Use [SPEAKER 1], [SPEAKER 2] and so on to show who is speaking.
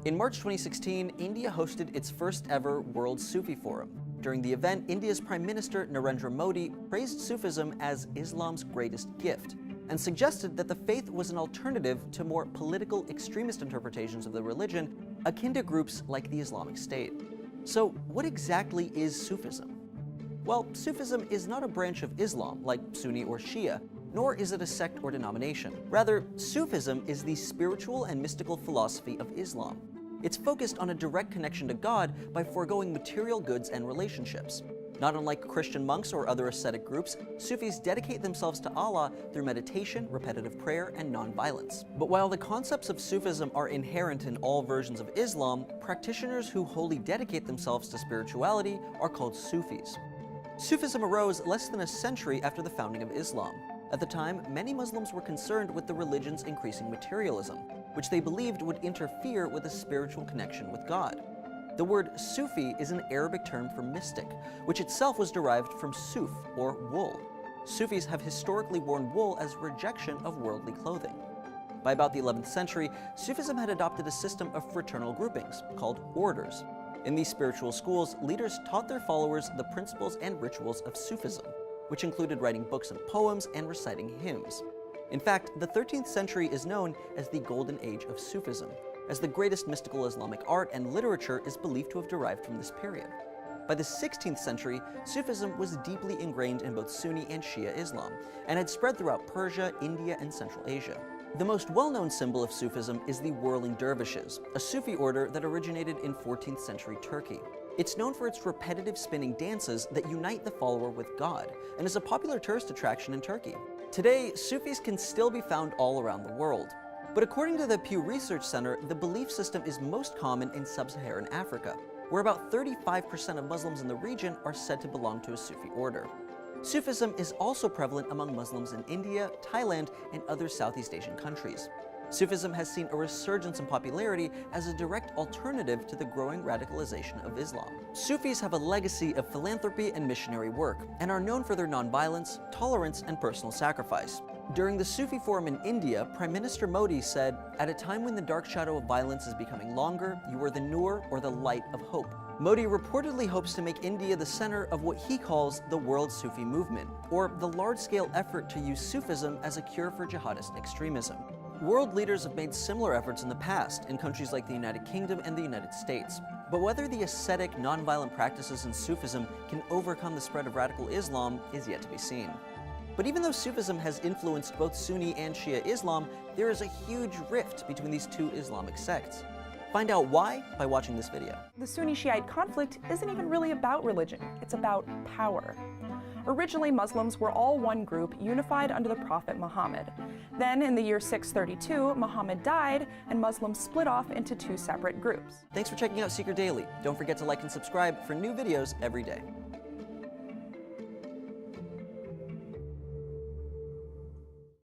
[SPEAKER 1] In March 2016, India hosted its first ever World Sufi Forum. During the event, India's Prime Minister Narendra Modi praised Sufism as Islam's greatest gift, and suggested that the faith was an alternative to more political extremist interpretations of the religion, akin to groups like the Islamic State. So, what exactly is Sufism? Well, Sufism is not a branch of Islam, like Sunni or Shia, nor is it a sect or denomination. Rather, Sufism is the spiritual and mystical philosophy of Islam. It's focused on a direct connection to God by foregoing material goods and relationships. Not unlike Christian monks or other ascetic groups, Sufis dedicate themselves to Allah through meditation, repetitive prayer, and non-violence. But while the concepts of Sufism are inherent in all versions of Islam, practitioners who wholly dedicate themselves to spirituality are called Sufis. Sufism arose less than a century after the founding of Islam. At the time, many Muslims were concerned with the religion's increasing materialism, which they believed would interfere with a spiritual connection with God. The word Sufi is an Arabic term for mystic, which itself was derived from suf, or wool. Sufis have historically worn wool as rejection of worldly clothing. By about the 11th century, Sufism had adopted a system of fraternal groupings, called orders. In these spiritual schools, leaders taught their followers the principles and rituals of Sufism, which included writing books and poems and reciting hymns. In fact, the 13th century is known as the Golden Age of Sufism, as the greatest mystical Islamic art and literature is believed to have derived from this period. By the 16th century, Sufism was deeply ingrained in both Sunni and Shia Islam, and had spread throughout Persia, India, and Central Asia. The most well-known symbol of Sufism is the whirling dervishes, a Sufi order that originated in 14th century Turkey. It's known for its repetitive spinning dances that unite the follower with God, and is a popular tourist attraction in Turkey. Today, Sufis can still be found all around the world. But according to the Pew Research Center, the belief system is most common in sub-Saharan Africa, where about 35% of Muslims in the region are said to belong to a Sufi order. Sufism is also prevalent among Muslims in India, Thailand, and other Southeast Asian countries. Sufism has seen a resurgence in popularity as a direct alternative to the growing radicalization of Islam. Sufis have a legacy of philanthropy and missionary work, and are known for their nonviolence, tolerance, and personal sacrifice. During the Sufi Forum in India, Prime Minister Modi said, "At a time when the dark shadow of violence is becoming longer, you are the nur, or the light of hope." Modi reportedly hopes to make India the center of what he calls the world Sufi movement, or the large-scale effort to use Sufism as a cure for jihadist extremism. World leaders have made similar efforts in the past in countries like the United Kingdom and the United States. But whether the ascetic, nonviolent practices in Sufism can overcome the spread of radical Islam is yet to be seen. But even though Sufism has influenced both Sunni and Shia Islam, there is a huge rift between these two Islamic sects. Find out why by watching this video.
[SPEAKER 2] The Sunni-Shiite conflict isn't even really about religion, it's about power. Originally, Muslims were all one group, unified under the Prophet Muhammad. Then, in the year 632, Muhammad died, and Muslims split off into two separate groups.
[SPEAKER 1] Thanks for checking out Seeker Daily. Don't forget to like and subscribe for new videos every day.